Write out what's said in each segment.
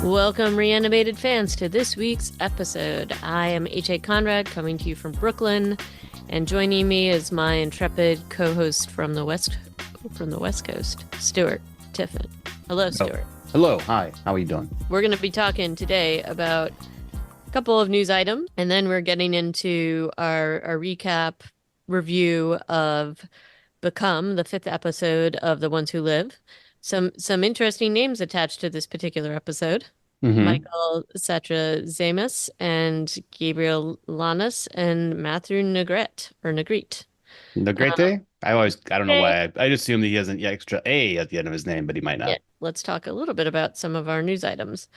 Welcome, reanimated fans, to this week's episode. I am H.A. Conrad, coming to you from Brooklyn, and joining me is my intrepid co-host from the West Coast, Stuart Tiffin. Hello, Oh, Stuart. hello. Hi. How are you doing? We're going to be talking today about a couple of news items, and then we're getting into our recap review of Become, the fifth episode of The Ones Who Live. Some interesting names attached to this particular episode. Mm-hmm. Michael Satrazemis and Gabriel Lanas and Matthew Negrete. The Uh, great day? I don't know okay. why. I just assume that he has an extra A at the end of his name, but he might Yeah, not. let's talk a little bit about some of our news items.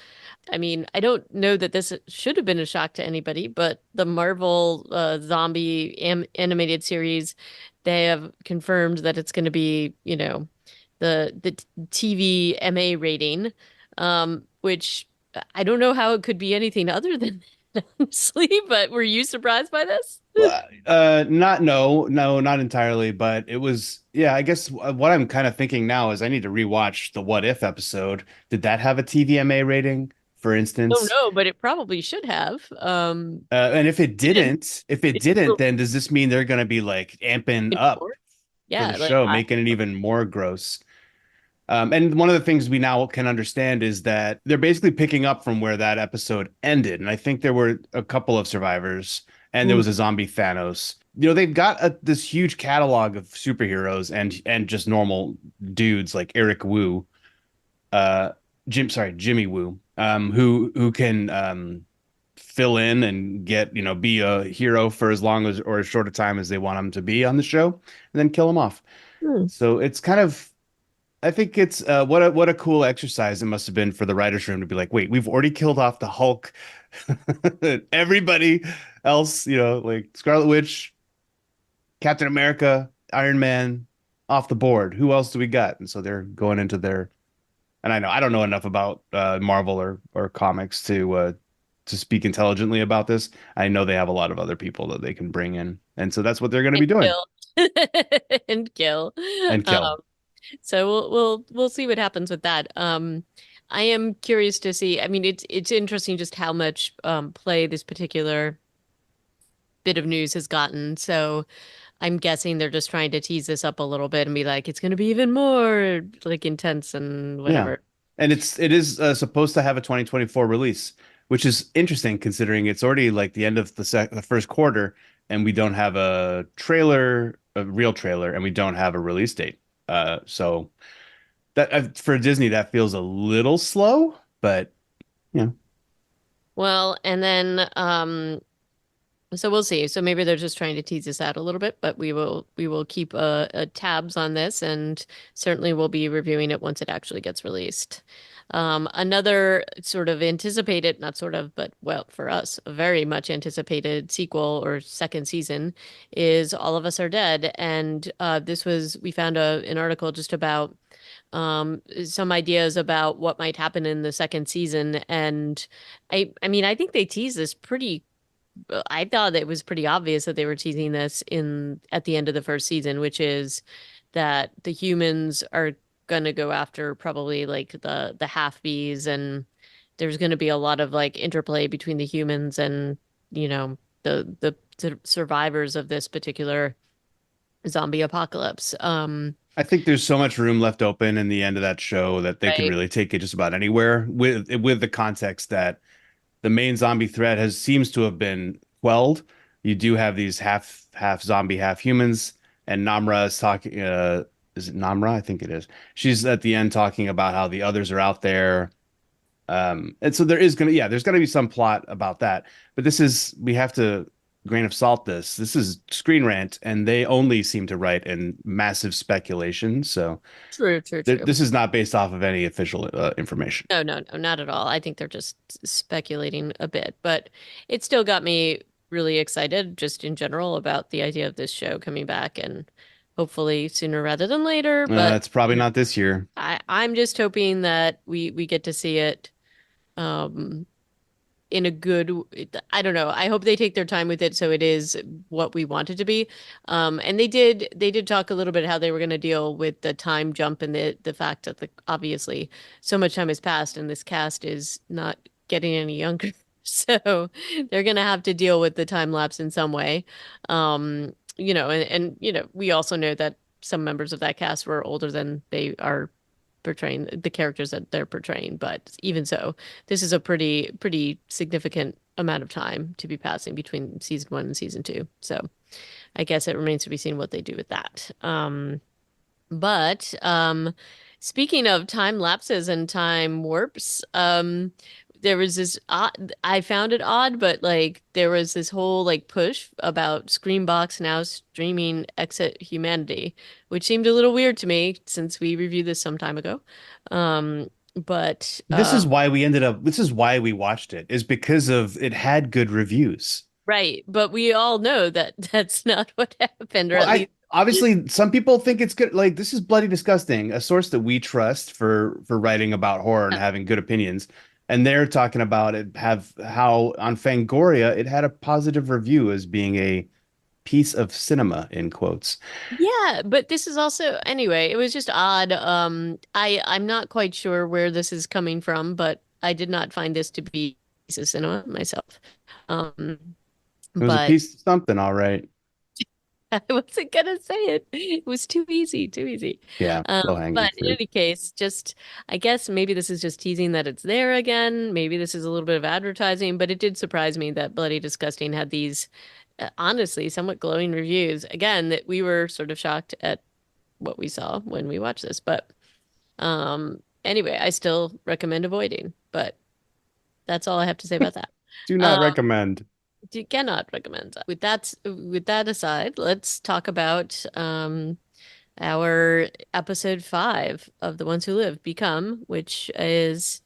I mean, I don't know that this should have been a shock to anybody, but the Marvel zombie animated series, they have confirmed that it's going to be, the TV MA rating, which I don't know how it could be anything other than that, honestly, but were you surprised by this? No, not entirely, but it was, yeah, I guess what I'm kind of thinking now is I need to rewatch the What If episode. Did that have a TVMA rating, for Oh instance? no, but it probably should have. And if it Didn't didn't, then does this mean they're going to be like amping up for the yeah, like show, making it even more gross? And one of the things we now can understand is that they're basically picking up from where that episode ended. And I think there were a couple of survivors, and there mm, was a zombie Thanos. They've got this huge catalog of superheroes and just normal dudes like Eric Wu, uh, Jimmy Woo, who can fill in and get be a hero for as long as or as short a time as they want him to be on the show, and then kill him off. mm. So it's kind of I think it's what a cool exercise it must have been for the writers' room to be like, wait, we've already killed off the Hulk. Everybody else, like Scarlet Witch, Captain America, Iron Man, off the board. Who else do we got? And so they're going into their, and I don't know enough about Marvel or comics to speak intelligently about this. I know they have a lot of other people that they can bring in, and so that's what they're going to And be doing kill. And kill. and kill. So we'll see what happens with that. I am curious to see. I mean, it's interesting just how much play this particular bit of news has gotten. So I'm guessing they're just trying to tease this up a little bit and be like, it's going to be even more like intense and Yeah. whatever. And it is supposed to have a 2024 release, which is interesting considering it's already like the end of the first quarter and we don't have a real trailer, and we don't have a release date. So that for Disney that feels a little slow, but yeah. Well, and then so we'll see. So maybe they're just trying to tease us out a little bit, but we will keep tabs on this, and certainly we'll be reviewing it once it actually gets released. Another sort of anticipated, not sort of, but well, for us, a very much anticipated sequel or second season is All of Us Are Dead, and we found an article just about some ideas about what might happen in the second season, and I mean I think they tease this pretty. I thought it was pretty obvious that they were teasing this in at the end of the first season, which is that the humans are gonna go after probably like the half bees, and there's gonna be a lot of like interplay between the humans and the survivors of this particular zombie apocalypse. I think there's so much room left open in the end of that show that they could Right. really take it just about anywhere with the context that the main zombie threat has seems to have been quelled. You do have these half zombie, half humans, and Namra is talking. Is it Namra? I think it is. She's at the end talking about how the others are out there. And so there's gonna be some plot about that. But we have to grain of salt this. This is Screen Rant, and they only seem to write in massive speculation. So True, true, true. this is not based off of any official information. No, no, no, not at all. I think they're just speculating a bit, but it still got me really excited just in general about the idea of this show coming back and hopefully sooner rather than later. But It's probably not this year. I'm just hoping that we get to see it um in a good, I don't know. I hope they take their time with it so it is what we want it to be. And they did talk a little bit how they were going to deal with the time jump and the fact that obviously so much time has passed and this cast is not getting any younger. So they're going to have to deal with the time lapse in some way. And we also know that some members of that cast were older than they are portraying the characters that they're portraying. But even so, this is a pretty significant amount of time to be passing between season one and season two. So I guess it remains to be seen what they do with that. But speaking of time lapses and time warps, there was this odd, I found it odd, but like there was this whole like push about Screambox now streaming Exit Humanity, which seemed a little weird to me since we reviewed this some time ago. But This is why we watched it, is because of it had good reviews. right, but we all know that that's not what happened, or Well, at I least obviously some people think it's good. Like, this is bloody disgusting. A source that we trust for writing about horror and having good opinions, and they're talking about it have how on Fangoria it had a positive review as being a piece of cinema in quotes. yeah, but this is also anyway, it was just odd. I'm not quite sure where this is coming from, but I did not find this to be a piece of cinema myself. Um, It was a but piece of something, all right. I wasn't gonna say it. It was too easy, too easy. Yeah, low hanging But in fruit. any case, just I guess maybe this is just teasing that it's there again. Maybe this is a little bit of advertising, but it did surprise me that Bloody Disgusting had these honestly somewhat glowing reviews. Again, that we were sort of shocked at what we saw when we watched this. But anyway, I still recommend avoiding. But that's all I have to say about that. Do not Um, recommend. you cannot recommend. With that aside, let's talk about our episode 5 of The Ones Who Live, Become, which is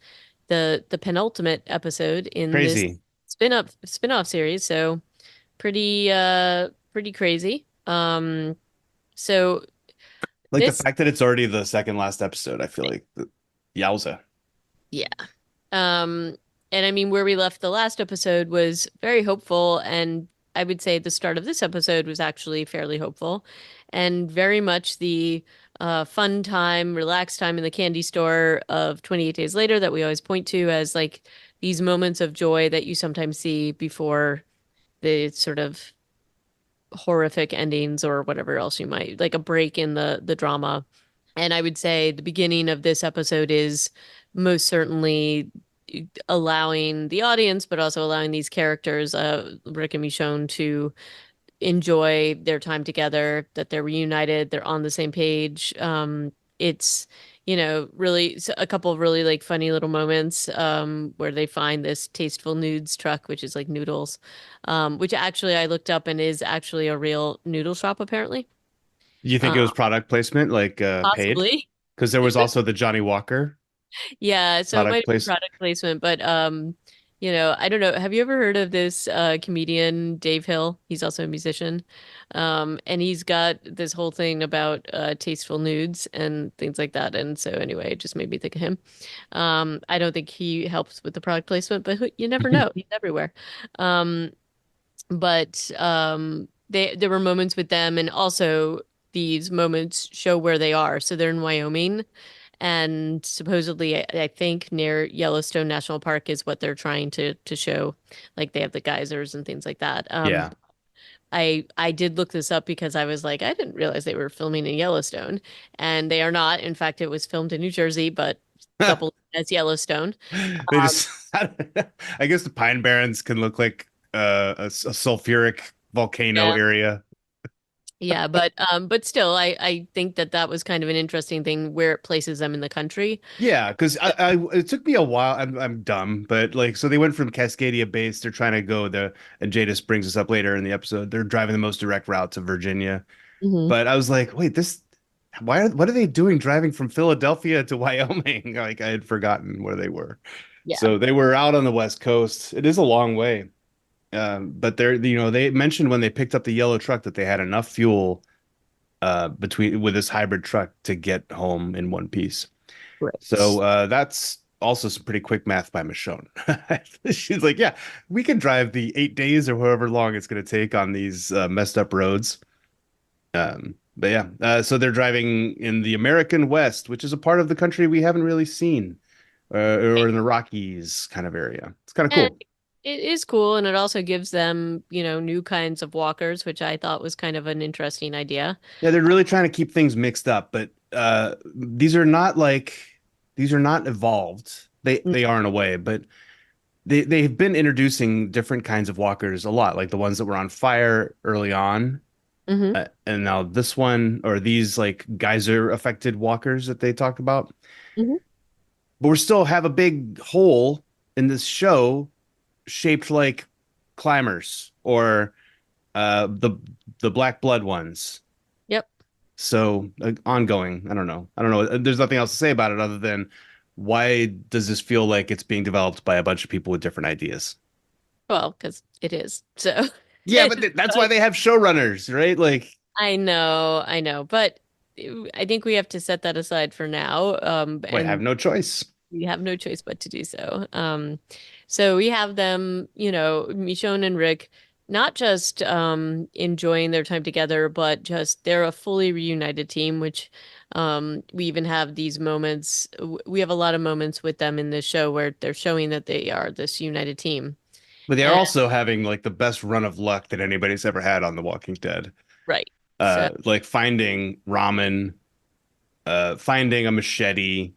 the penultimate episode in this Crazy. spin-off series. So pretty crazy. So Like the this fact that it's already the second last episode, I feel like yowza. yeah. Um, and I mean, where we left the last episode was very hopeful, and I would say the start of this episode was actually fairly hopeful, and very much the fun time, relaxed time in the candy store of 28 Days Later that we always point to as like these moments of joy that you sometimes see before the sort of horrific endings or whatever else you might like a break in the drama. And I would say the beginning of this episode is most certainly allowing the audience, but also allowing these characters, Rick and Michonne, to enjoy their time together, that they're reunited, they're on the same page. It's, really a couple of really like funny little moments where they find this Tasteful Nudes truck, which is like noodles, which actually I looked up and is actually a real noodle shop apparently. Do you think Uh, it was product placement, like paid? Possibly. Because there was also the Johnny Walker Yeah, so it might product have been place. product placement, but I don't know. Have you ever heard of this comedian Dave Hill? He's also a musician. And he's got this whole thing about tasteful nudes and things like that. And so anyway, it just made me think of him. I don't think he helps with the product placement, but you never know. He's everywhere. Um, but there were moments with them, and also these moments show where they are. So they're in Wyoming, and supposedly I think near Yellowstone National Park is what they're trying to show. Like they have the geysers and things like that. Yeah. I did look this up because I was like, I didn't realize they were filming in Yellowstone, and they are not. In fact, it was filmed in New Jersey, but doubled as Yellowstone. They just, I guess the Pine Barrens can look like a sulfuric volcano Yeah. area. Yeah, but still, I think that was kind of an interesting thing where it places them in the country. Yeah, because it took me a while. I'm dumb, but like, so they went from Cascadia base. They're trying to go and Jadis brings us up later in the episode. They're driving the most direct route to Virginia. Hmm. But I was like, wait, what are they doing driving from Philadelphia to Wyoming? Like, I had forgotten where they were. Yeah, So they were out on the West Coast. It is a long way. But they mentioned when they picked up the yellow truck that they had enough fuel between with this hybrid truck to get home in one piece. right. So that's also some pretty quick math by Michonne. She's like, yeah, we can drive the 8 days or however long it's going to take on these messed up roads. But yeah, so they're driving in the American West, which is a part of the country we haven't really seen, or in the Rockies kind of area. It's kind of And cool. it is cool, and it also gives them, new kinds of walkers, which I thought was kind of an interesting idea. Yeah, they're really trying to keep things mixed up, but these are not evolved. They are in a way, but they've been introducing different kinds of walkers a lot, like the ones that were on fire early on, Mm-hmm. and now this one or these like geyser affected walkers that they talked about. Hmm. But we still have a big hole in this show shaped like climbers or the black blood ones. Yep. So ongoing. I don't know. I don't know. There's nothing else to say about it other than why does this feel like it's being developed by a bunch of people with different ideas? Well, because it is. So Yeah, but that's why they have showrunners, right? Like, I know, but I think we have to set that aside for now. wait, have And no choice. we have no choice but to do so. So we have them, Michonne and Rick, not just enjoying their time together, but just they're a fully reunited team, which we even have these moments. We have a lot of moments with them in this show where they're showing that they are this united team. But they are And also having like the best run of luck that anybody's ever had on The Walking Dead. right. So Like finding ramen, finding a machete,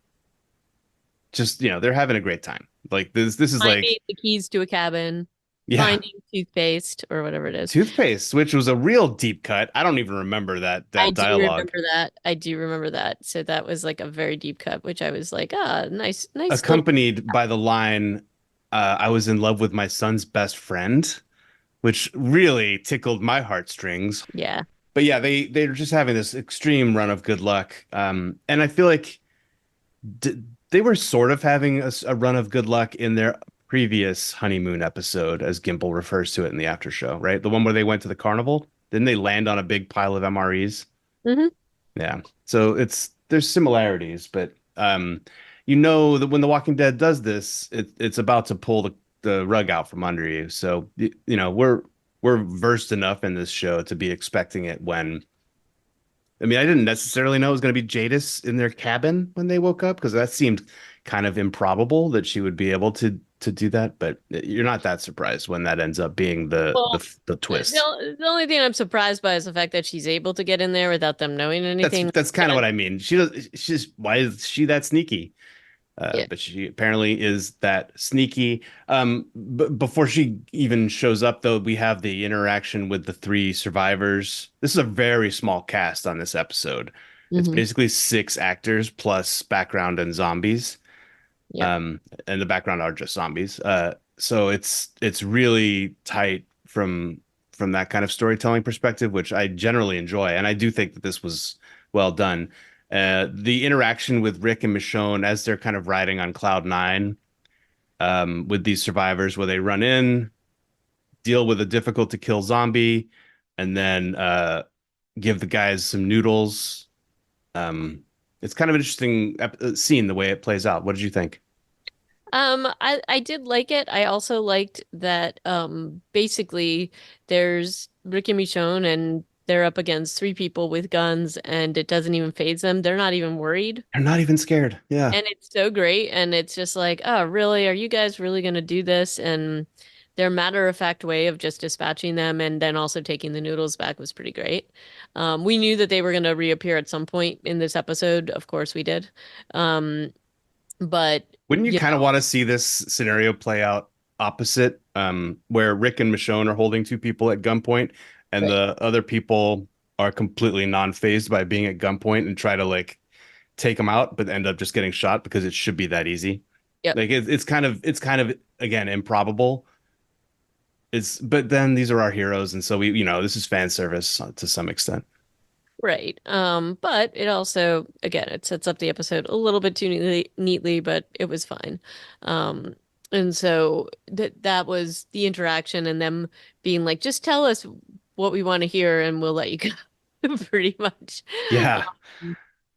just they're having a great time. Like this is finding like, the keys to a cabin, yeah, finding toothpaste or whatever it is. toothpaste, which was a real deep cut. I don't even remember I that do dialogue. remember that. I do remember that. So that was like a very deep cut, which I was like, ah, nice, nice little. Accompanied by the line, I was in love with my son's best friend, which really tickled my heartstrings. Yeah. But yeah, they're just having this extreme run of good luck. And I feel like d they were sort of having a run of good luck in their previous honeymoon episode, as Gimple refers to it in the after show, right? The one where they went to the carnival. Didn't they land on a big pile of MREs? Hmm. Yeah. So there's similarities, but you know that when The Walking Dead does this, it's about to pull the rug out from under you. So we're versed enough in this show to be expecting it when I mean, I didn't necessarily know it was going to be Jadis in their cabin when they woke up because that seemed kind of improbable that she would be able to do that, but you're not that surprised when that ends up being the Well, the the twist. the only thing I'm surprised by is the fact that she's able to get in there without them knowing That's anything. that's kind of Yeah. what I mean. She does. She's why is she that sneaky? Yeah. But she apparently is that sneaky. Before she even shows up, though, we have the interaction with the three survivors. This is a very small cast on this episode. It's Hmm. basically six actors plus background and zombies. Yep. Um, and the background are just zombies. So it's really tight from that kind of storytelling perspective, which I generally enjoy, and I do think that this was well done. The interaction with Rick and Michonne as they're kind of riding on cloud nine with these survivors, where they run in, deal with a difficult to kill zombie, and then give the guys some noodles. Um, it's kind of an interesting scene the way it plays out. What did you think? I did like it. I also liked that basically there's Rick and Michonne and they're up against three people with guns and it doesn't even faze them. They're not even worried. They're not even scared. Yeah. And it's so great. And it's just like, oh, really? Are you guys really going to do this? And their matter-of-fact way of just dispatching them and then also taking the noodles back was pretty great. We knew that they were going to reappear at some point in this episode. Of course we did. Um, but, Wouldn't you you kind of know, want to see this scenario play out opposite, where Rick and Michonne are holding two people at gunpoint, and right. the other people are completely non-phased by being at gunpoint and try to like take them out, but end up just getting shot because it should be that easy. Yep. Like it's kind of again improbable. But then these are our heroes, and so this is fan service to some extent. Right. But it also, again, it sets up the episode a little bit too neatly, but it was fine. Um, and so that was the interaction and them being like, just tell us what we want to hear and we'll let you go, pretty much. Yeah.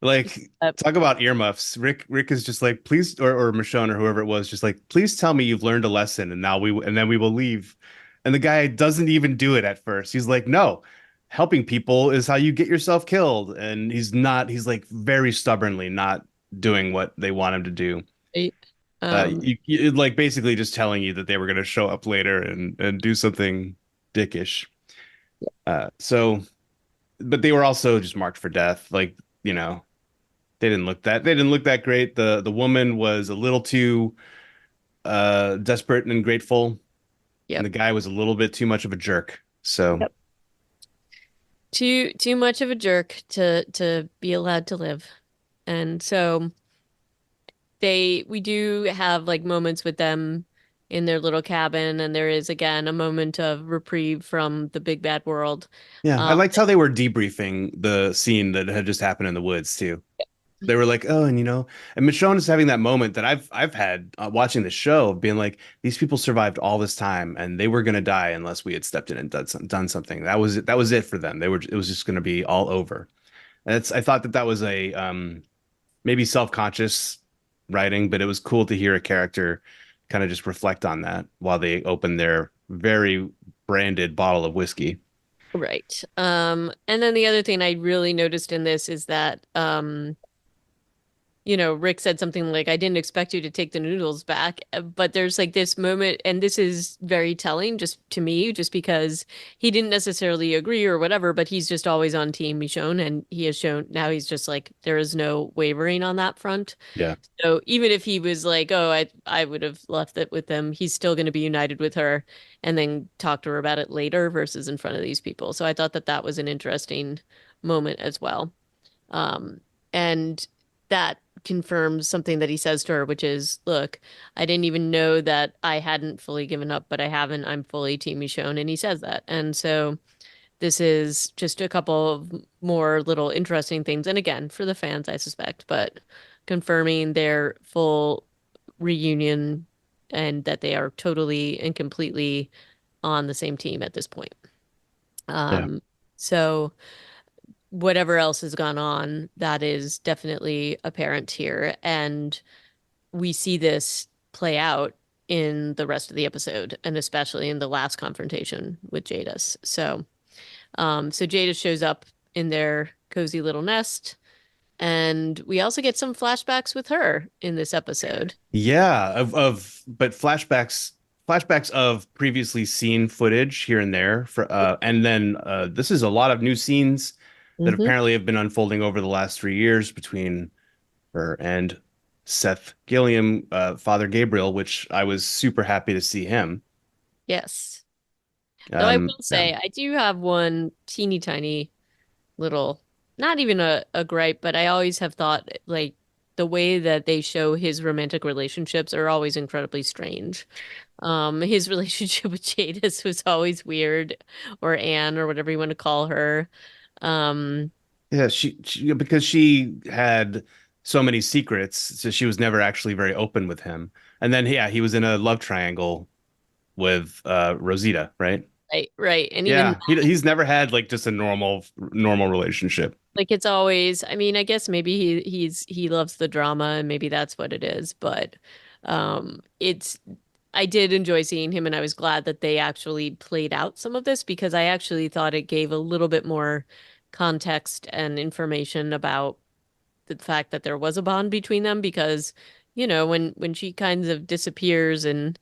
Like, Uh, talk about earmuffs. Rick is just like, please, or Michonne or whoever it was, just like, please tell me you've learned a lesson, and then we will leave. And the guy doesn't even do it at first. He's like, no, helping people is how you get yourself killed. And he's like very stubbornly not doing what they want him to do. right. Um, Like basically just telling you that they were going to show up later and do something dickish. So, but they were also just marked for death. Like, you know, they didn't look that great. The woman was a little too desperate and grateful, and the yep. guy was a little bit too much of a jerk. So Yep. Too much of a jerk to be allowed to live. And so we do have like moments with them in their little cabin, and there is again a moment of reprieve from the big bad world. yeah, I Um, liked how they were debriefing the scene that had just happened in the woods too. They were like, oh, and and Michonne is having that moment that I've had watching the show of being like, these people survived all this time and they were gonna die unless we had stepped in and done something. That was it for them. It was just gonna be all over. And I thought that was a maybe self-conscious writing, but it was cool to hear a character kind of just reflect on that while they open their very branded bottle of whiskey. right. And then the other thing I really noticed in this is that Rick said something like, I didn't expect you to take the noodles back. But there's like this moment, and this is very telling just to me, just because he didn't necessarily agree or whatever, but he's just always on Team Michonne, and he has shown now he's just like, there is no wavering on that front. Yeah, So even if he was like, oh, I would have left it with them, he's still going to be united with her and then talk to her about it later versus in front of these people. So I thought that that was an interesting moment as well. Um, and that confirms something that he says to her, which is, look, I didn't even know that I hadn't fully given up, but I haven't. I'm fully Team Michonne. And he says that. And so this is just a couple of more little interesting things. And again, for the fans, I suspect, but confirming their full reunion and that they are totally and completely on the same team at this point. yeah, Um, so whatever else has gone on, that is definitely apparent here. And we see this play out in the rest of the episode, and especially in the last confrontation with Jadis. So Jadis shows up in their cozy little nest, and we also get some flashbacks with her in this episode. yeah. Of but flashbacks of previously seen footage here and there for and then this is a lot of new scenes that Hmm. apparently have been unfolding over the last 3 years between her and Seth Gilliam, Father Gabriel, which I was super happy to see him. Yes. Though I will Yeah. say, I do have one teeny tiny little, not even a gripe, but I always have thought like the way that they show his romantic relationships are always incredibly strange. His relationship with Jadis was always weird, or Anne, or whatever you want to call her. Um, Yeah, because she had so many secrets, so she was never actually very open with him. And then yeah, he was in a love triangle with Rosita, right? right, right. And even Yeah, he's never had like just a normal relationship. like it's always, I mean, I guess maybe he loves the drama and maybe that's what it is, but it's I did enjoy seeing him and I was glad that they actually played out some of this because I actually thought it gave a little bit more context and information about the fact that there was a bond between them because when she kind of disappears and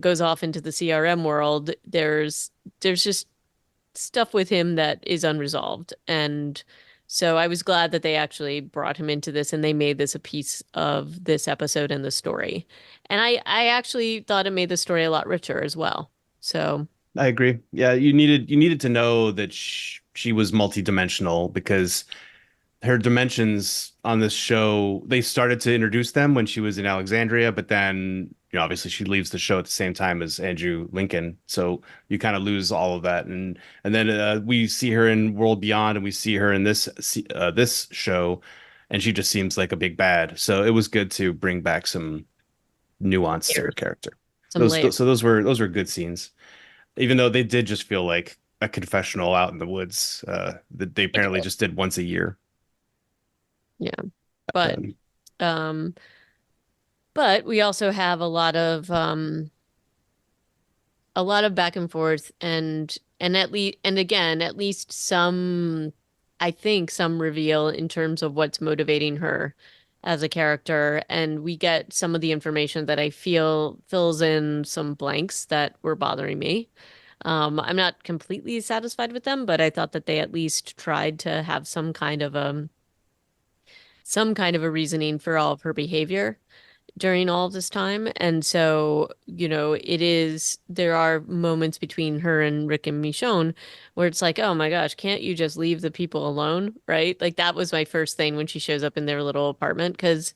goes off into the CRM world, there's just stuff with him that is unresolved. And so I was glad that they actually brought him into this and they made this a piece of this episode and the story. And I actually thought it made the story a lot richer as well. So, I agree. Yeah, you needed to know that she was multidimensional because her dimensions on this show, they started to introduce them when she was in Alexandria, but then, obviously she leaves the show at the same time as Andrew Lincoln. So you kind of lose all of that. And then we see her in World Beyond and we see her in this show and she just seems like a big bad. So it was good to bring back some nuance to her layers, character. some layers. Those were good scenes, even though they did just feel like a confessional out in the woods that they apparently just did once a year. Yeah. But Um, um but we also have a lot of back and forth and at least and again at least some I think some reveal in terms of what's motivating her as a character, and we get some of the information that I feel fills in some blanks that were bothering me. I'm not completely satisfied with them, but I thought that they at least tried to have some kind of a reasoning for all of her behavior during all of this time. And so, there are moments between her and Rick and Michonne where it's like, oh my gosh, can't you just leave the people alone? Right? Like that was my first thing when she shows up in their little apartment, because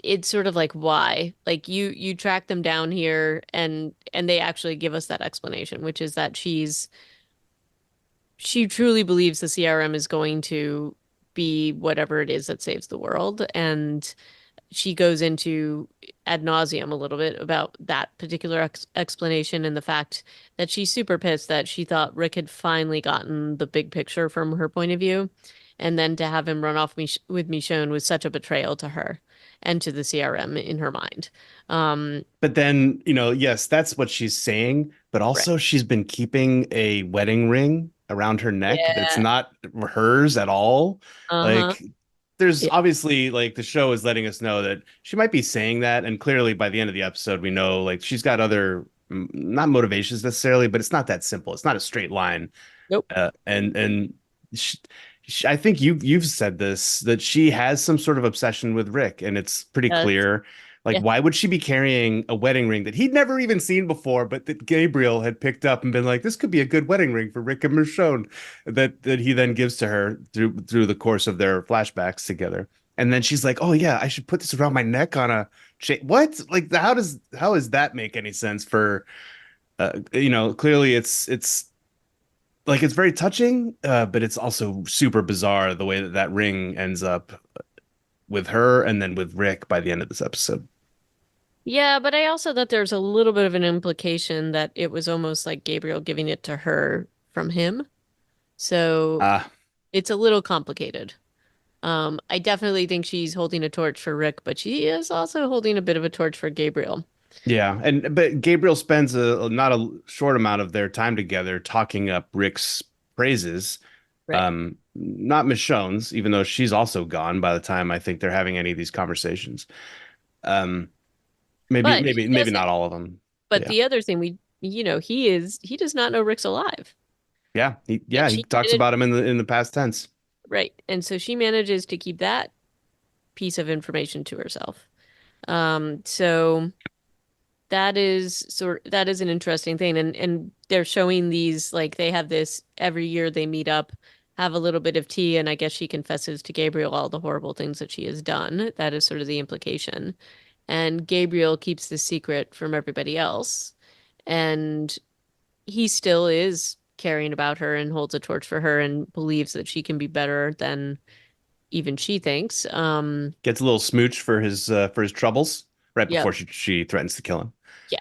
it's sort of like, why? Like you track them down here and they actually give us that explanation, which is that she truly believes the CRM is going to be whatever it is that saves the world. And she goes into ad nauseum a little bit about that particular explanation and the fact that she's super pissed that she thought Rick had finally gotten the big picture from her point of view. And then to have him run off with Michonne was such a betrayal to her and to the CRM in her mind. Um, but then, yes, that's what she's saying, but right. also she's been keeping a wedding ring around her neck that's Yeah. not hers at all. Uh-huh. Like, there's Yeah. obviously, like, the show is letting us know that she might be saying that, and clearly by the end of the episode, we know like she's got other not motivations necessarily, but it's not that simple. It's not a straight line. Nope. And sh I think you've said this that she has some sort of obsession with Rick, and it's pretty Yes. clear. Like, Yeah. why would she be carrying a wedding ring that he'd never even seen before, but that Gabriel had picked up and been like, this could be a good wedding ring for Rick and Michonne, that he then gives to her through the course of their flashbacks together. And then she's like, oh yeah, I should put this around my neck on a chain. What? Like, how does that make any sense for clearly it's like it's very touching, but it's also super bizarre the way that that ring ends up with her and then with Rick by the end of this episode. Yeah, but I also thought there's a little bit of an implication that it was almost like Gabriel giving it to her from him. So Uh, it's a little complicated. I definitely think she's holding a torch for Rick, but she is also holding a bit of a torch for Gabriel. yeah, and but Gabriel spends a not a short amount of their time together talking up Rick's praises. Right. Not Michonne's, even though she's also gone by the time I think they're having any of these conversations. Um, maybe, But he maybe, maybe doesn't. not all of them. But But yeah, the other thing he does not know Rick's alive. yeah, And he she talks managed, about him in the past tense. right. And so she manages to keep that piece of information to herself. So that is an interesting thing. And they're showing these, like, they have this every year they meet up, have a little bit of tea, and I guess she confesses to Gabriel all the horrible things that she has done. That is sort of the implication. And Gabriel keeps the secret from everybody else. And he still is caring about her and holds a torch for her and believes that she can be better than even she thinks. Gets a little smooch for his troubles right Yep. before she threatens to kill Yeah.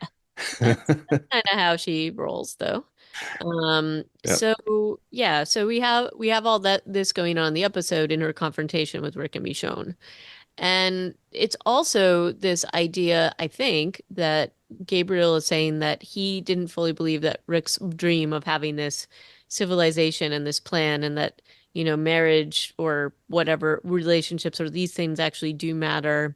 him. That's kind of how she rolls though. Yep. So yeah, so we have all that this going on in the episode in her confrontation with Rick and Michonne. And it's also this idea, I think, that Gabriel is saying that he didn't fully believe that Rick's dream of having this civilization and this plan, and that, marriage or whatever relationships or these things actually do matter,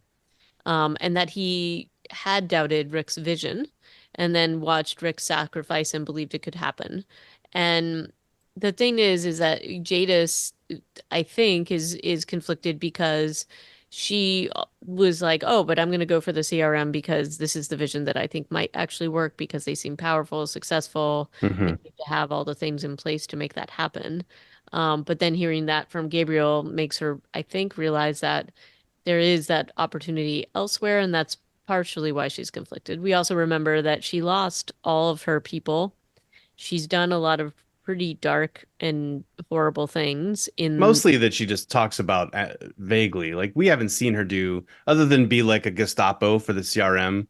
and that he had doubted Rick's vision and then watched Rick sacrifice and believed it could happen. And the thing is that Jadis, I think, is conflicted because she was like, oh, but I'm going to go for the CRM because this is the vision that I think might actually work because they seem powerful, successful. They Hmm. seem to have all the things in place to make that happen. But then hearing that from Gabriel makes her, I think, realize that there is that opportunity elsewhere, and that's partially why she's conflicted. We also remember that she lost all of her people. She's done a lot of pretty dark and horrible things in, Mostly that she just talks about vaguely. Like we haven't seen her do other than be like a Gestapo for the CRM,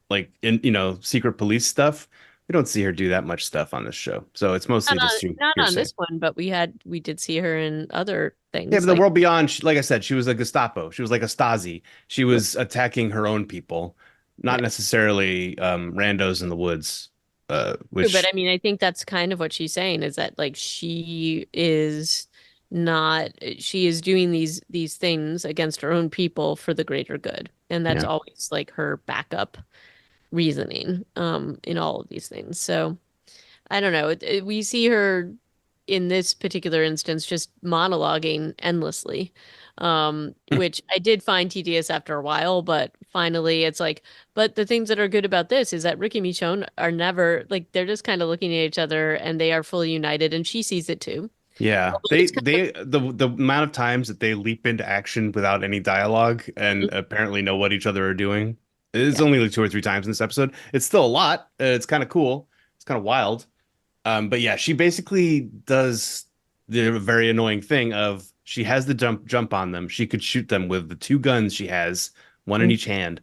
like in secret police stuff. We don't see her do that much stuff on this show, so it's mostly just Not on hearsay. this one, but we did see her in other Yeah, but things the like world beyond, like I said, she was a Gestapo. She was like a Stasi. She right. was attacking her own people, not Right. necessarily randos in the woods. True, but Which, I mean, I think that's kind of what she's saying is that like she is not she is doing these things against her own people for the greater good. And that's yeah. always like her backup reasoning in all of these things. So I don't know. We see her in this particular instance just monologuing endlessly, which I did find tedious after a while, but finally it's like, but the things that are good about this is that Rick and Michonne are never like they're just kind of looking at each other and they are fully united and she sees it too. Yeah, Although it's kind the amount of times that they leap into action without any dialogue of and apparently know what each other are doing. It's yeah. only like two or three times in this episode. It's still a lot. It's kind of cool. It's kind of wild. But yeah, she basically does the very annoying thing of she has the jump on them. She could shoot them with the two guns she has, one in Mm. each hand.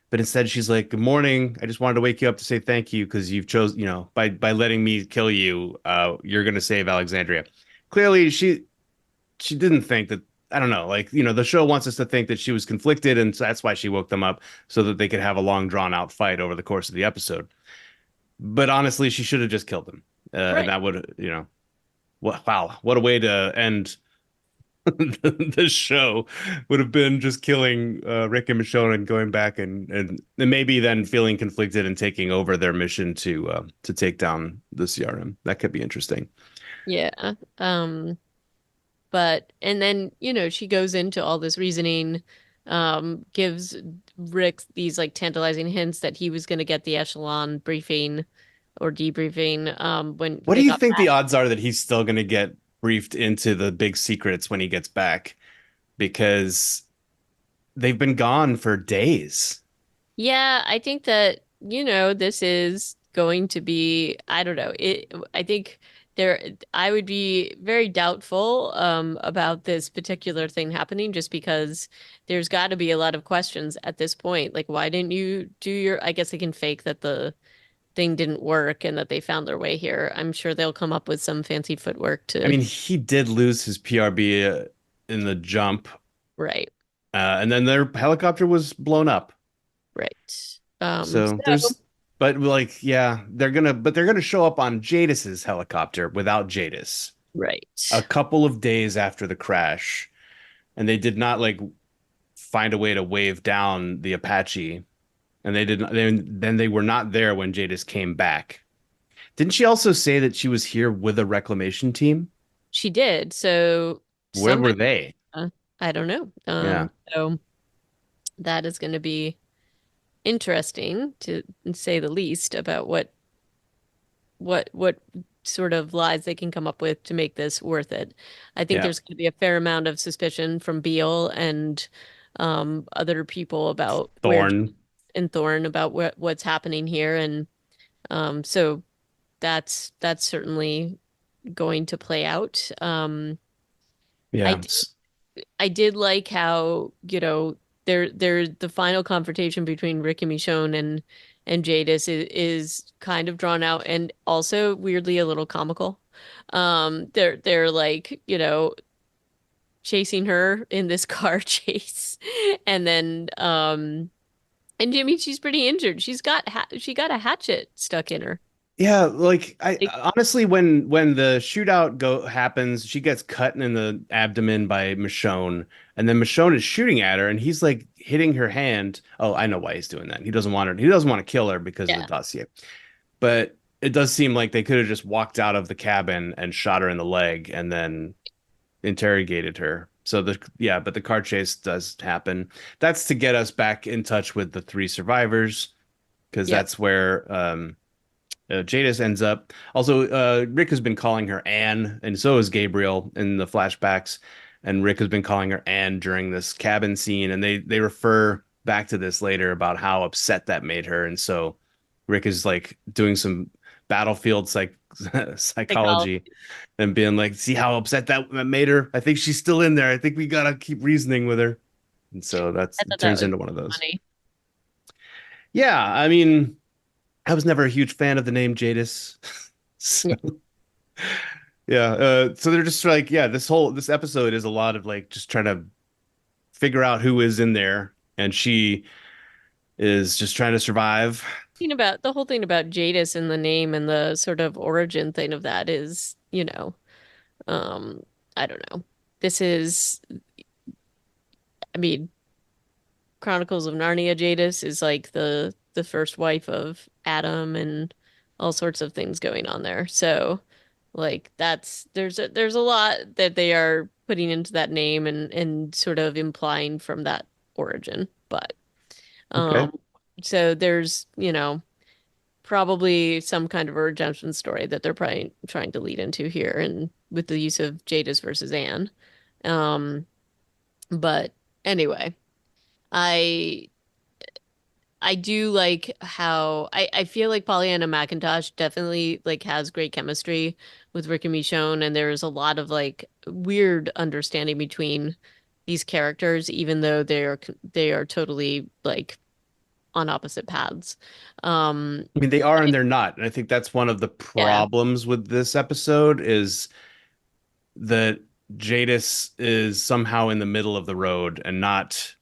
But instead, she's like, "Good morning. I just wanted to wake you up to say thank you because you've chose, by letting me kill you, you're gonna save Alexandria." Clearly, she didn't think that. I don't know, like, the show wants us to think that she was conflicted, and so that's why she woke them up so that they could have a long, drawn out fight over the course of the episode. But honestly, she should have just killed him, and Right. that would, wow, what a way to end the show would have been just killing Rick and Michonne and going back and maybe then feeling conflicted and taking over their mission to take down the CRM. That could be interesting. Yeah. But and then, she goes into all this reasoning, gives Rick these like tantalizing hints that he was going to get the echelon briefing or debriefing when What do they you got think the back. odds are that he's still going to get briefed into the big secrets when he gets back? Because they've been gone for days. Yeah, I think that, this is going to be, I don't know. I think there I would be very doubtful about this particular thing happening just because there's got to be a lot of questions at this point. Like, why didn't you do your, I guess they can fake that the thing didn't work and that they found their way here. I'm sure they'll come up with some fancy footwork I to, mean, he did lose his PRB in the jump, right, and then their helicopter was blown up. right. So So, but like, yeah, they're gonna show up on Jadis's helicopter without Jadis a right. couple of days after the crash, and they did not like find a way to wave down the Apache, and they did not. Then they were not there when Jadis came back. Didn't she also say that she was here with a reclamation team? She did. So Where were somebody, they? I don't know. Yeah, So that is going to be interesting to say the least about what sort of lies they can come up with to make this worth it. I think yeah. there's going to be a fair amount of suspicion from Beale and other people about where Thorn. and Thorne about what's happening here, and so that's certainly going to play out. I Yeah. did, I did like how, there the final confrontation between Rick and Michonne and Jadis is kind of drawn out and also weirdly a little comical. They're like, chasing her in this car chase. And then and Jimmy, she's pretty injured. She got a hatchet stuck in her. Yeah, like I Like, honestly, when the shootout go happens, she gets cut in the abdomen by Michonne, and then Michonne is shooting at her, and he's like hitting her hand. Oh, I know why he's doing that. He doesn't want her. He doesn't want to kill her because of the yeah. dossier. But it does seem like they could have just walked out of the cabin and shot her in the leg, and then interrogated her. So but the car chase does happen. That's to get us back in touch with the three survivors, because Yep. that's where Jadis ends up. Also, Rick has been calling her Anne, and so is Gabriel in the flashbacks. And Rick has been calling her Anne during this cabin scene, and they refer back to this later about how upset that made her. And so Rick is like doing some battlefield Psychology. psychology and being like, "See how upset that made her? I think she's still in there. I think we gotta keep reasoning with her." And so I it thought that turns was into one of those. funny. Yeah, I mean. I was never a huge fan of the name Jadis. Yeah. So, yeah, so they're just like, yeah, this episode is a lot of like just trying to figure out who is in there, and she is just trying to survive. About the whole thing about Jadis and the name and the sort of origin thing of that is, um, I don't know. This is, I mean, Chronicles of Narnia Jadis is like the first wife of Adam and all sorts of things going on there. So like that's there's a lot that they are putting into that name and sort of implying from that origin. But Okay. um so there's, probably some kind of a redemption story that they're probably trying to lead into here and with the use of Jadis versus Anne. Um but anyway, I I do like how I feel like Pollyanna McIntosh definitely like has great chemistry with Rick and Michonne, and there's a lot of like weird understanding between these characters, even though they are totally like on opposite paths. Um, I mean, they are and they're not. And I think that's one of the yeah, problems with this episode is that Jadis is somehow in the middle of the road and not.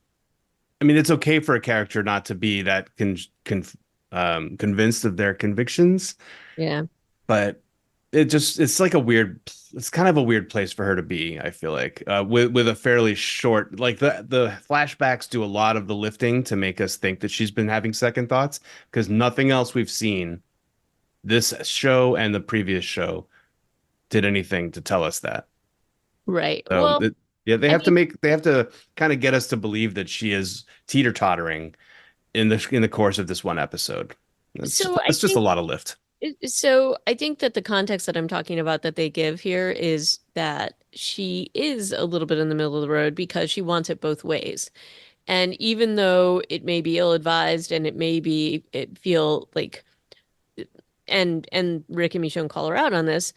I mean, it's okay for a character not to be that convinced of their convictions, yeah, but it's like a weird it's kind of a weird place for her to be, I feel like. With a fairly short like the flashbacks do a lot of the lifting to make us think that she's been having second thoughts because nothing else we've seen this show and the previous show did anything to tell us that. right. So Well, yeah, I mean, they have to kind of get us to believe that she is teeter-tottering in the course of this one episode. so I That's just a think lot of lift. so I think that the context that I'm talking about that they give here is that she is a little bit in the middle of the road because she wants it both ways. And even though it may be ill-advised and it feel like and Rick and Michonne call her out on this,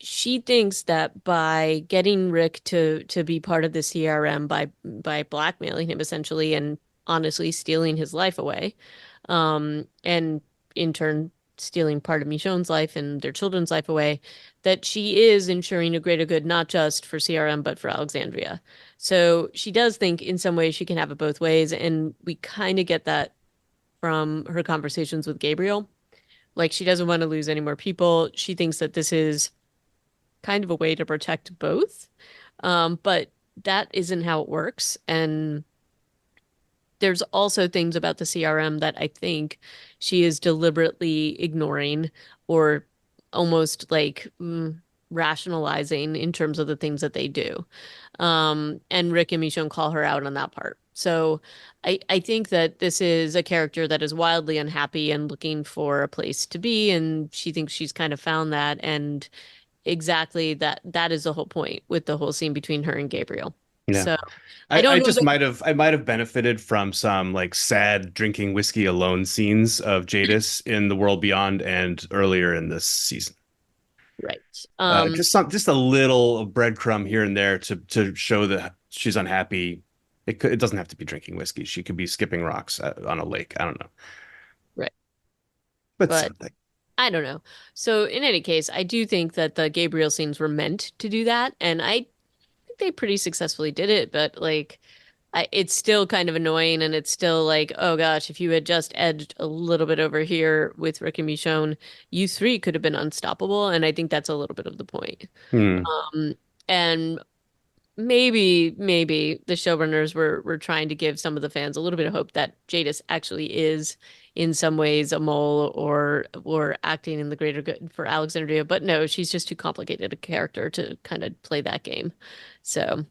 she thinks that by getting Rick to be part of the CRM by blackmailing him essentially and honestly stealing his life away, and in turn stealing part of Michonne's life and their children's life away, that she is ensuring a greater good not just for CRM but for Alexandria. So she does think in some ways she can have it both ways, and we kind of get that from her conversations with Gabriel. Like she doesn't want to lose any more people. She thinks that this is kind of a way to protect both. But that isn't how it works. And there's also things about the CRM that I think she is deliberately ignoring or almost like rationalizing in terms of the things that they do. And Rick and Michonne call her out on that part. So I think that this is a character that is wildly unhappy and looking for a place to be, and she thinks she's kind of found that. And exactly that is the whole point with the whole scene between her and Gabriel. Yeah. So I don't I know just that I might have benefited from some like sad drinking whiskey alone scenes of Jadis in The World Beyond and earlier in this season. right. Just a little breadcrumb here and there to show that she's unhappy. It doesn't have to be drinking whiskey. She could be skipping rocks on a lake. I don't know, Right. but But something. I don't know. So in any case, I do think that the Gabriel scenes were meant to do that, and I think they pretty successfully did it, but like it's still kind of annoying and it's still like, oh gosh, if you had just edged a little bit over here with Rick and Michonne, you three could have been unstoppable, and I think that's a little bit of the point. Hmm. Um, and maybe the showrunners were trying to give some of the fans a little bit of hope that Jadis actually is in some ways a mole or acting in the greater good for Alexandria, but no, she's just too complicated a character to kind of play that game. So,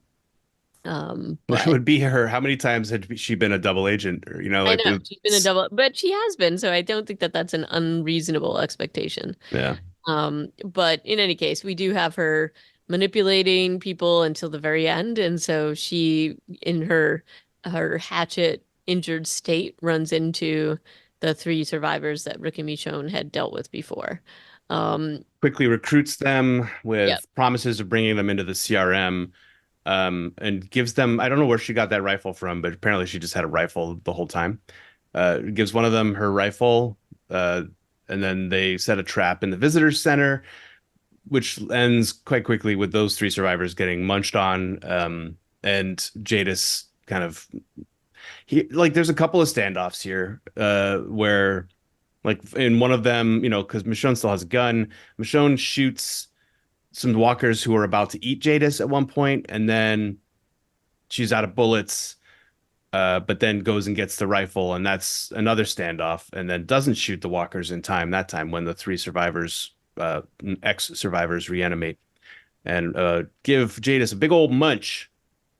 It but would be her. How many times had she been a double agent? Or, I like know she's been a double, but she has been, so I don't think that that's an unreasonable expectation. yeah. But in any case, we do have her manipulating people until the very end, and so she, in her hatchet injured state, runs into the three survivors that Rick and Michonne had dealt with before. Um, Quickly recruits them yep, with promises of bringing them into the CRM, and gives them, I don't know where she got that rifle from, but apparently she just had a rifle the whole time. Gives one of them her rifle, uh, and then they set a trap in the visitors center, which ends quite quickly with those three survivors getting munched on. And Jadis kind of there's a couple of standoffs here, where like in one of them, because Michonne still has a gun, Michonne shoots some walkers who are about to eat Jadis at one point, and then she's out of bullets, but then goes and gets the rifle, and that's another standoff, and then doesn't shoot the walkers in time that time when the three survivors, ex-survivors, reanimate and give Jadis a big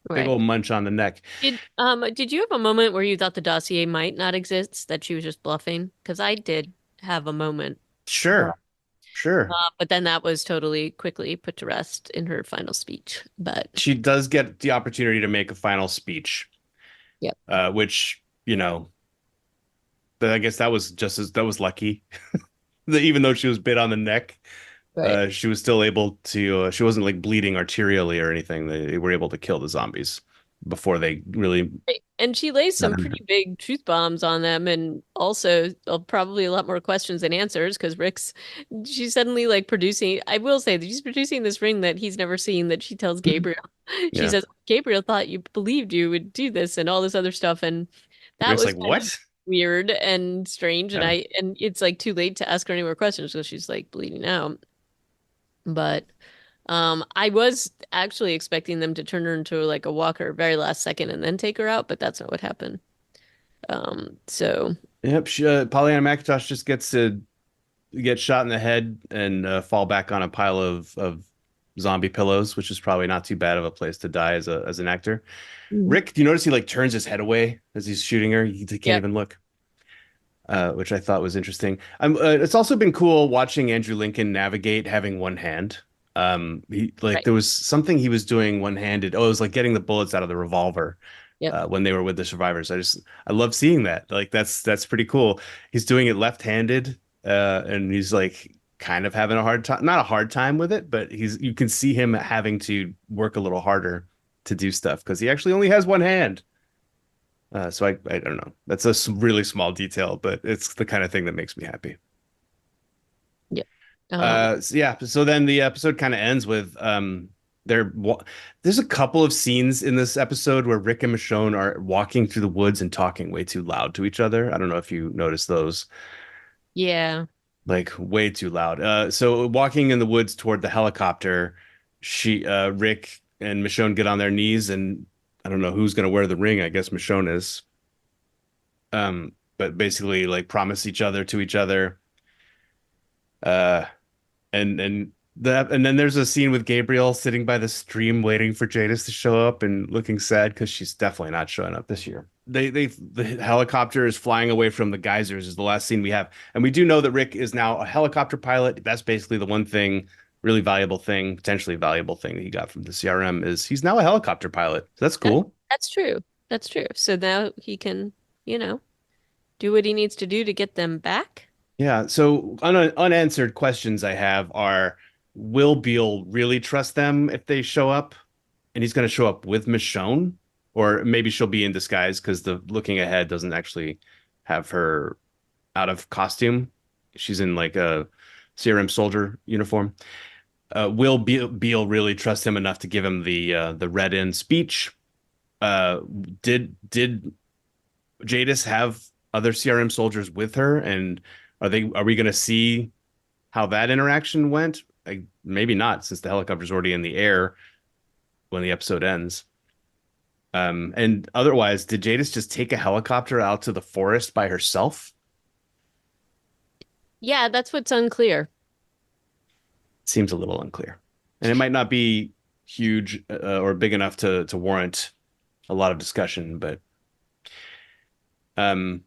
Right. old munch on the neck. Did you have a moment where you thought the dossier might not exist, that she was just bluffing? Because I did have a moment, but Sure, sure. but then that was totally quickly put to rest in her final speech. But She does get the opportunity to make a final speech, yep, which, I guess that was lucky. Even though she was bit on the neck, right. she was still able to. She wasn't like bleeding arterially or anything. They were able to kill the zombies before they really Right. And she lays got some in. pretty big truth bombs on them, and also probably a lot more questions than answers because she's suddenly like producing. I will say that she's producing this ring that he's never seen. That she tells Gabriel. She Yeah, says, Gabriel thought you believed you would do this and all this other stuff, and that Rick's was like, kind of what? weird and strange. And Yeah. it's like too late to ask her any more questions because she's like bleeding out. But I was actually expecting them to turn her into like a walker very last second and then take her out, but that's not what happened. So Yep. Pollyanna McIntosh just gets to get shot in the head and fall back on a pile of zombie pillows, which is probably not too bad of a place to die as an actor. Mhm. Rick, do you notice he like turns his head away as he's shooting her? He can't Yep, even look, which I thought was interesting. It's also been cool watching Andrew Lincoln navigate having one hand. right. There was something he was doing one-handed. Oh, it was like getting the bullets out of the revolver Yep. when they were with the survivors. I love seeing that. Like that's pretty cool. He's doing it left-handed, and he's like kind of having a hard time, not a hard time with it, but you can see him having to work a little harder to do stuff because he actually only has one hand. So I don't know. That's a really small detail, but it's the kind of thing that makes me happy. Yep. Um, Yeah. So then the episode kind of ends with they're wa there's a couple of scenes in this episode where Rick and Michonne are walking through the woods and talking way too loud to each other. I don't know if you noticed those, yeah. like way too loud. So walking in the woods toward the helicopter, Rick and Michonne get on their knees, and I don't know who's gonna wear the ring. I guess Michonne is. But basically like promise each other to each other. Uh, and then there's a scene with Gabriel sitting by the stream waiting for Jadis to show up and looking sad because she's definitely not showing up this year. The helicopter is flying away from the geysers is the last scene we have. And we do know that Rick is now a helicopter pilot. That's basically the one thing, really valuable thing, potentially valuable thing that he got from the CRM is he's now a helicopter pilot. So that's That, cool. that's true. That's true. So now he can, you know, do what he needs to do to get them back. Yeah. So unanswered questions I have are, will Beale really trust them if they show up? And he's going to show up with Michonne, or maybe she'll be in disguise because the looking ahead doesn't actually have her out of costume. She's in like a CRM soldier uniform. Will Beale really trust him enough to give him the read-in speech? Uh, did Jadis have other CRM soldiers with her, and are we going to see how that interaction went? Maybe not, since the helicopter's already in the air when the episode ends. And otherwise, did Jadis just take a helicopter out to the forest by herself? Yeah, that's what's unclear. Seems a little unclear. And it might not be huge or big enough to warrant a lot of discussion, but um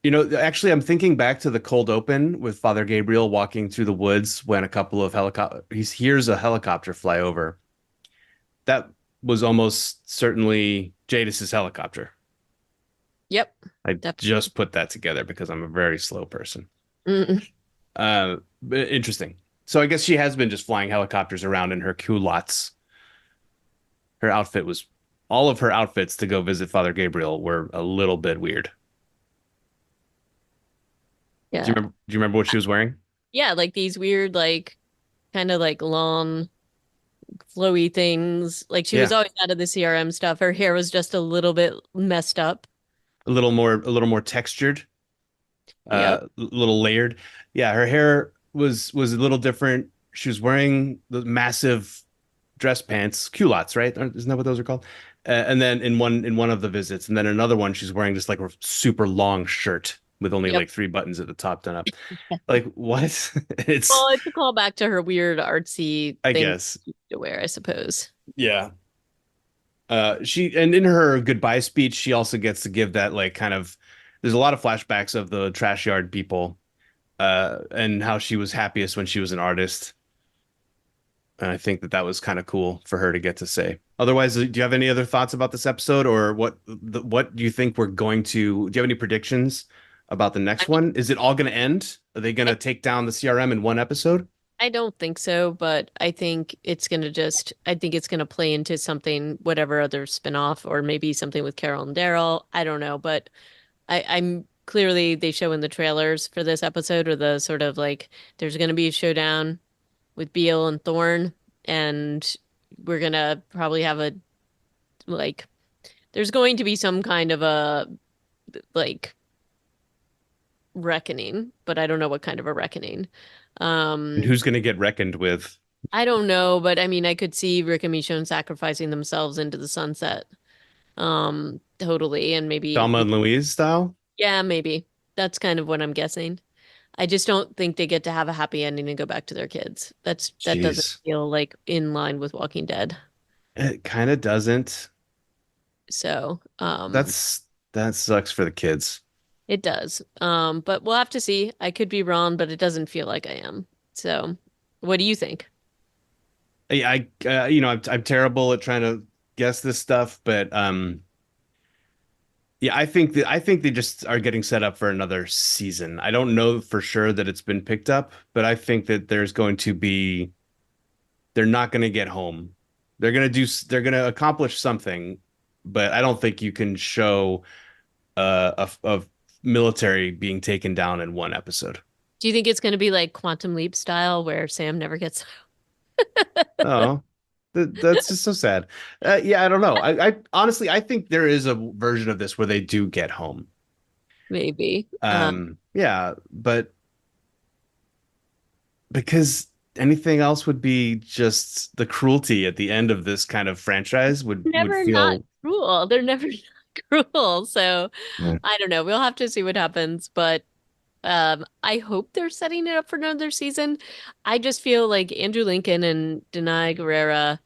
actually I'm thinking back to the cold open with Father Gabriel walking through the woods when a couple of helicopter he hears a helicopter fly over. That was almost certainly Jadis's helicopter. Yep. I Definitely. just put that together because I'm a very slow person. Mm. But interesting. So I guess she has been just flying helicopters around in her culottes. Her outfit was all of her outfits to go visit Father Gabriel were a little bit weird. Yeah. Do you remember what she was wearing? Yeah, like these weird, like kind of like long, flowy things. Like she was Yeah, always out of the CRM stuff. Her hair was just a little bit messed up. a little more textured, Yep. a little layered. Yeah, her hair was a little different. She was wearing the massive dress pants, culottes, right? Isn't that what those are called? And then in one of the visits, and then another one, she's wearing just like a super long shirt with only Yep. like three buttons at the top done up. Like what? It's Well, it's a callback to her weird artsy I thing guess. to wear, I suppose. Yeah. She and in her goodbye speech, she also gets to give that like kind of there's a lot of flashbacks of the trash yard people, and how she was happiest when she was an artist. And I think that that was kind of cool for her to get to say. Otherwise, do you have any other thoughts about this episode, or what do you think we're going to? Do you have any predictions about the I next mean, one? Is it all going to end? Are they going I, to take down the CRM in one episode? I don't think so, but I think it's gonna play into something, whatever other spinoff, or maybe something with Carol and Daryl. I don't know, but I'm clearly they show in the trailers for this episode, or the sort of like there's gonna be a showdown with Beale and Thorne, and we're gonna probably have a like there's going to be some kind of a like reckoning, but I don't know what kind of a reckoning. And Um, who's going to get reckoned with? I don't know, but I mean, I could see Rick and Michonne sacrificing themselves into the sunset. Totally, and maybe, Thelma and Louise style? yeah, maybe that's kind of what I'm guessing. I just don't think they get to have a happy ending and go back to their kids. That doesn't Jeez, feel like in line with Walking Dead. it kind of doesn't. So, That sucks for the kids. it does. But we'll have to see. I could be wrong, but it doesn't feel like I am. So, what do you think? You know, I'm terrible at trying to guess this stuff, but yeah, I think they just are getting set up for another season. I don't know for sure that it's been picked up, but I think that there's going to be they're not going to get home. They're going to accomplish something, but I don't think you can show a military being taken down in one episode. Do you think it's going to be like Quantum Leap style where Sam never gets Oh, that's just so sad. Yeah, I don't know. I honestly, I think there is a version of this where they do get home. maybe? Yeah, but because anything else would be just the cruelty at the end of this kind of franchise would Never not feel. cruel. They're never not cruel. So Yeah. I don't know. We'll have to see what happens, but I hope they're setting it up for another season. I just feel like Andrew Lincoln and Denai Guerrera,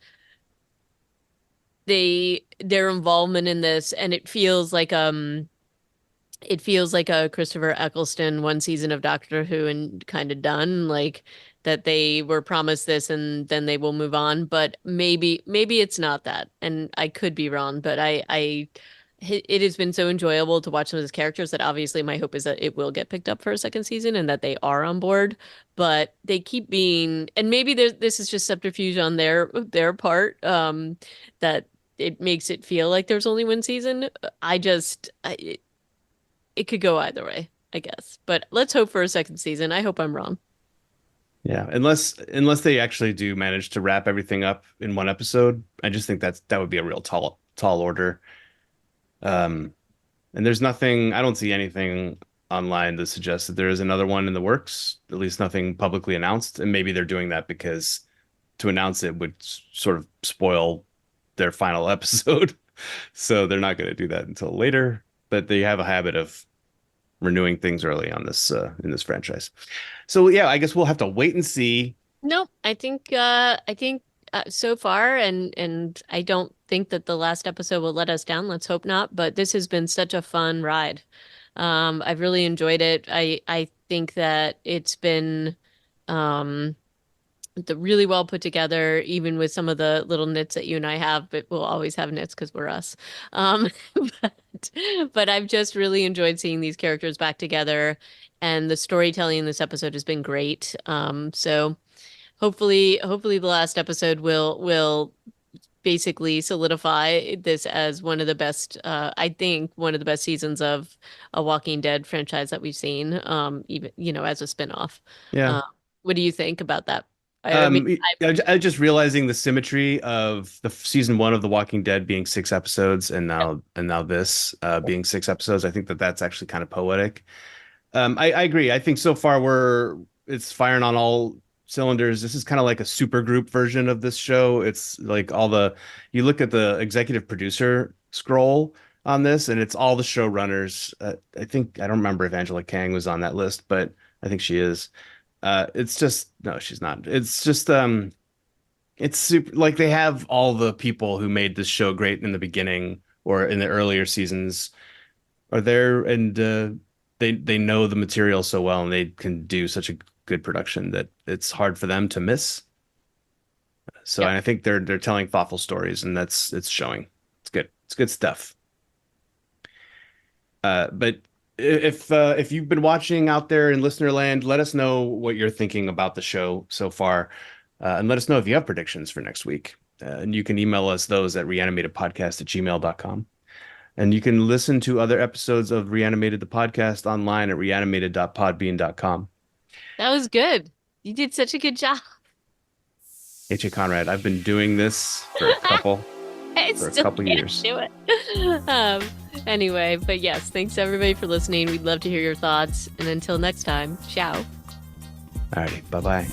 their involvement in this, and it feels like a Christopher Eccleston one season of Doctor Who and kind of done, like that they were promised this and then they will move on. But maybe it's not that, and I could be wrong. But it has been so enjoyable to watch some of those characters that obviously my hope is that it will get picked up for a second season and that they are on board. But they keep being, and maybe this is just subterfuge on their part, that it makes it feel like there's only one season. It could go either way, I guess. But let's hope for a second season. I hope I'm wrong. Yeah, unless they actually do manage to wrap everything up in one episode, I just think that would be a real tall order. Um, and there's nothing, I don't see anything online that suggests that there is another one in the works, at least nothing publicly announced. And maybe they're doing that because to announce it would sort of spoil their final episode. So they're not going to do that until later. But they have a habit of renewing things early on this in this franchise. So yeah, I guess we'll have to wait and see. No, I think so far, and I don't think that the last episode will let us down. Let's hope not. But this has been such a fun ride. I've really enjoyed it. I think that it's been um really well put together, even with some of the little nits that you and I have, but we'll always have nits because we're us. Um, but, but I've just really enjoyed seeing these characters back together, and the storytelling in this episode has been great. So hopefully the last episode will basically solidify this as one of the best, I think one of the best seasons of a Walking Dead franchise that we've seen, even, as a spinoff. Yeah. Uh, what do you think about that? I mean, I just realizing the symmetry of the season one of The Walking Dead being 6 episodes, and now this being 6 episodes. I think that that's actually kind of poetic. I agree. I think so far it's firing on all cylinders. This is kind of like a super group version of this show. It's like you look at the executive producer scroll on this, and it's all the showrunners. I don't remember if Angela Kang was on that list, but I think she is. It's just no, she's not. It's just it's super like they have all the people who made this show great in the beginning or in the earlier seasons are there, and they know the material so well, and they can do such a good production that it's hard for them to miss. So yeah. I think they're telling thoughtful stories, and it's showing. It's good. It's good stuff. But if you've been watching out there in listener land, let us know what you're thinking about the show so far, and let us know if you have predictions for next week. And you can email us those at reanimatedpodcast@gmail.com. And you can listen to other episodes of Reanimated the Podcast online at reanimated.podbean.com. That was good. You did such a good job. H.A. Conrad, I've been doing this for a couple I for a still couple can't years. do it. Anyway, but yes, thanks everybody for listening. We'd love to hear your thoughts. And until next time, ciao. Alrighty, bye-bye.